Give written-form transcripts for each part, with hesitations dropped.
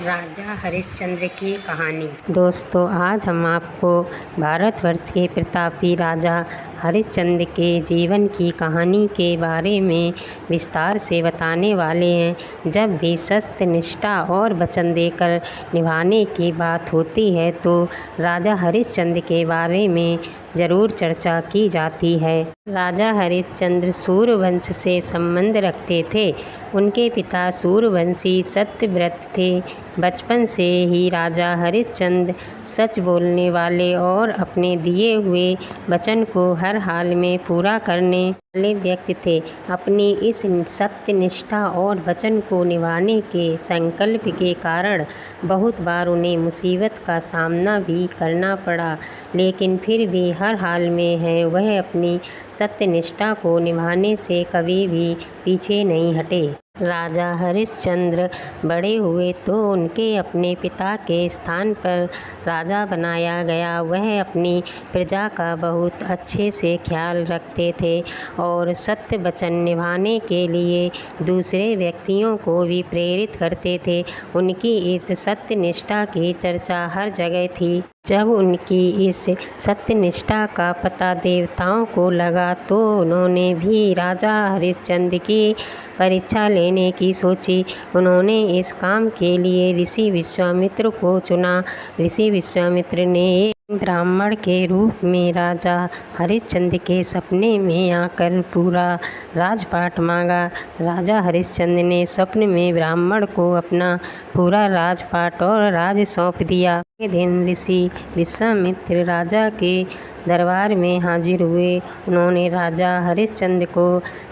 राजा हरिश्चंद्र की कहानी। दोस्तों, आज हम आपको भारतवर्ष के प्रतापी राजा हरिश्चंद्र के जीवन की कहानी के बारे में विस्तार से बताने वाले हैं। जब भी सत्य, निष्ठा और वचन देकर निभाने की बात होती है तो राजा हरिश्चंद्र के बारे में ज़रूर चर्चा की जाती है। राजा हरिश्चंद्र सूर्यवंश से संबंध रखते थे। उनके पिता सूर्यवंशी सत्यव्रत थे। बचपन से ही राजा हरिश्चंद्र सच बोलने वाले और अपने दिए हुए वचन को हर हाल में पूरा करने वाले व्यक्ति थे। अपनी इस सत्य, निष्ठा और वचन को निभाने के संकल्प के कारण बहुत बार उन्हें मुसीबत का सामना भी करना पड़ा, लेकिन फिर भी हर हाल में वह अपनी सत्य निष्ठा को निभाने से कभी भी पीछे नहीं हटे। राजा हरिश्चंद्र बड़े हुए तो उनके अपने पिता के स्थान पर राजा बनाया गया। वह अपनी प्रजा का बहुत अच्छे से ख्याल रखते थे और सत्य वचन निभाने के लिए दूसरे व्यक्तियों को भी प्रेरित करते थे। उनकी इस सत्य निष्ठा की चर्चा हर जगह थी। जब उनकी इस सत्यनिष्ठा का पता देवताओं को लगा तो उन्होंने भी राजा हरिश्चंद्र की परीक्षा लेने की सोची। उन्होंने इस काम के लिए ऋषि विश्वामित्र को चुना। ऋषि विश्वामित्र ने ब्राह्मण के रूप में राजा हरिश्चंद्र के सपने में आकर पूरा राजपाट मांगा। राजा हरिश्चंद्र ने स्वप्न में ब्राह्मण को अपना पूरा राजपाट और राज सौंप दिया। एक दिन ऋषि विश्वामित्र राजा के दरबार में हाजिर हुए। उन्होंने राजा हरिश्चंद्र को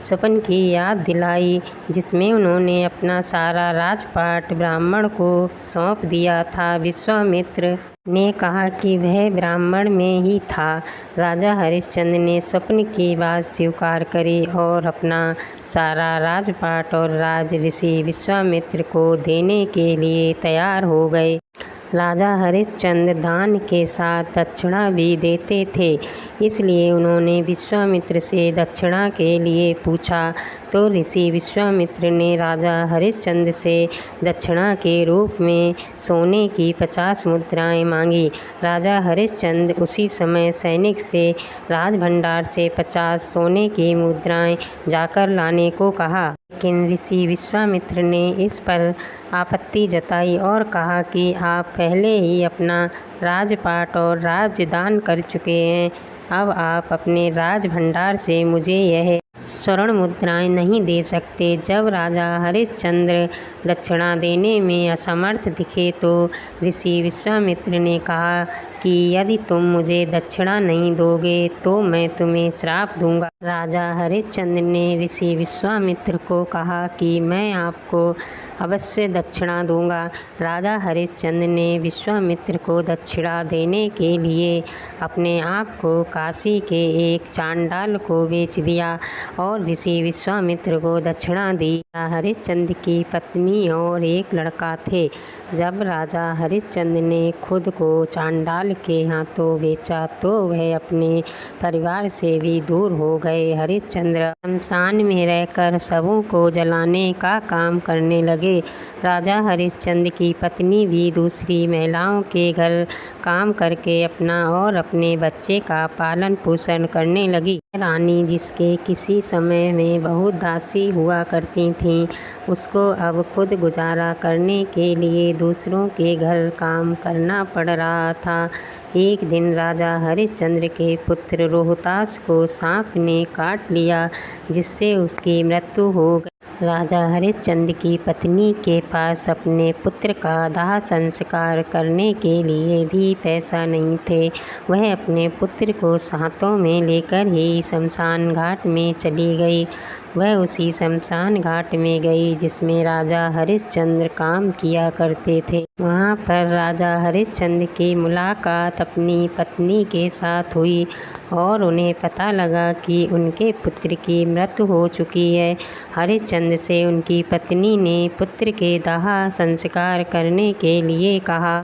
स्वप्न की याद दिलाई जिसमें उन्होंने अपना सारा राजपाट ब्राह्मण को सौंप दिया था। विश्वामित्र ने कहा कि वह ब्राह्मण में ही था। राजा हरिश्चंद्र ने स्वप्न की बात स्वीकार करी और अपना सारा राजपाट और राज ऋषि विश्वामित्र को देने के लिए तैयार हो गए। राजा हरिश्चंद्र दान के साथ दक्षिणा भी देते थे, इसलिए उन्होंने विश्वामित्र से दक्षिणा के लिए पूछा तो ऋषि विश्वामित्र ने राजा हरिश्चंद्र से दक्षिणा के रूप में सोने की 50 मुद्राएं मांगी। राजा हरिश्चंद्र उसी समय सैनिक से राजभंडार से 50 सोने की मुद्राएं जाकर लाने को कहा, लेकिन ऋषि विश्वामित्र ने इस पर आपत्ति जताई और कहा कि आप पहले ही अपना राजपाट और राजदान कर चुके हैं। अब आप अपने राजभंडार से मुझे यह स्वर्ण मुद्राएं नहीं दे सकते। जब राजा हरिश्चंद्र दक्षिणा देने में असमर्थ दिखे तो ऋषि विश्वामित्र ने कहा कि यदि तुम मुझे दक्षिणा नहीं दोगे तो मैं तुम्हें श्राप दूंगा। राजा हरिश्चंद्र ने ऋषि विश्वामित्र को कहा कि मैं आपको अवश्य दक्षिणा दूंगा। राजा हरिश्चंद्र ने विश्वामित्र को दक्षिणा देने के लिए अपने आप को काशी के एक चांडाल को बेच दिया और ऋषि विश्वामित्र को दक्षिणा दी। हरिश्चंद्र की पत्नी और एक लड़का थे। जब राजा हरिश्चंद्र ने खुद को चांडाल के हाथों बेचा तो वह अपने परिवार से भी दूर हो गए। हरिश्चंद्र शमशान में रहकर शवों को जलाने का काम करने लगे। राजा हरिश्चंद्र की पत्नी भी दूसरी महिलाओं के घर काम करके अपना और अपने बच्चे का पालन पोषण करने लगी। रानी, जिसके किसी समय में बहुत दासी हुआ करती थीं, उसको अब खुद गुजारा करने के लिए दूसरों के घर काम करना पड़ रहा था। एक दिन राजा हरिश्चंद्र के पुत्र रोहतास को सांप ने काट लिया जिससे उसकी मृत्यु हो गई। राजा हरिश्चंद्र की पत्नी के पास अपने पुत्र का दाह संस्कार करने के लिए भी पैसा नहीं थे। वह अपने पुत्र को हाथों में लेकर ही शमशान घाट में चली गई। वह उसी शमशान घाट में गई जिसमें राजा हरिश्चंद्र काम किया करते थे। वहाँ पर राजा हरिश्चंद्र की मुलाकात अपनी पत्नी के साथ हुई और उन्हें पता लगा कि उनके पुत्र की मृत्यु हो चुकी है। हरिश्चंद्र से उनकी पत्नी ने पुत्र के दाह संस्कार करने के लिए कहा,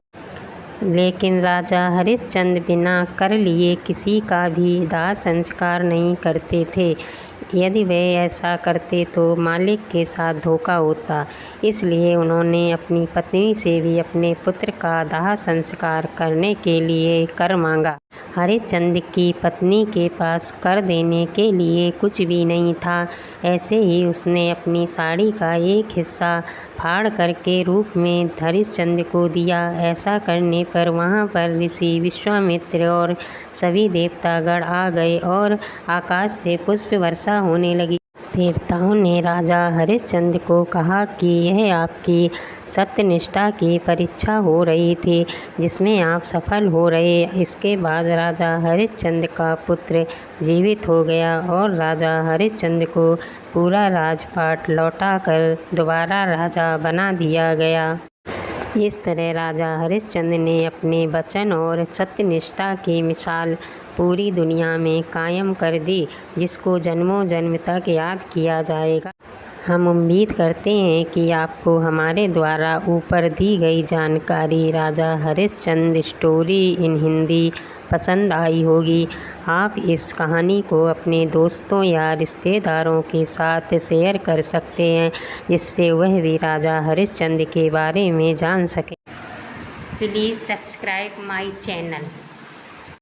लेकिन राजा हरिश्चंद्र बिना कर लिए किसी का भी दाह संस्कार नहीं करते थे। यदि वे ऐसा करते तो मालिक के साथ धोखा होता, इसलिए उन्होंने अपनी पत्नी से भी अपने पुत्र का दाह संस्कार करने के लिए कर मांगा। हरिश्चंद्र की पत्नी के पास कर देने के लिए कुछ भी नहीं था। ऐसे ही उसने अपनी साड़ी का एक हिस्सा फाड़ करके रूप में हरिश्चंद्र को दिया। ऐसा करने पर वहाँ पर ऋषि विश्वामित्र और सभी देवतागण आ गए और आकाश से पुष्प वर्षा होने लगी। देवताओं ने राजा हरिश्चंद्र को कहा कि यह आपकी सत्यनिष्ठा की परीक्षा हो रही थी, जिसमें आप सफल हो रहे। इसके बाद राजा हरिश्चंद्र का पुत्र जीवित हो गया और राजा हरिश्चंद्र को पूरा राजपाट लौटाकर दोबारा राजा बना दिया गया। इस तरह राजा हरिश्चंद्र ने अपने वचन और सत्यनिष्ठा की मिसाल पूरी दुनिया में कायम कर दी, जिसको जन्मों जन्म तक याद किया जाएगा। हम उम्मीद करते हैं कि आपको हमारे द्वारा ऊपर दी गई जानकारी राजा हरिश्चंद्र स्टोरी इन हिंदी पसंद आई होगी। आप इस कहानी को अपने दोस्तों या रिश्तेदारों के साथ शेयर कर सकते हैं, जिससे वह भी राजा हरिश्चंद्र के बारे में जान सके। Please subscribe my channel.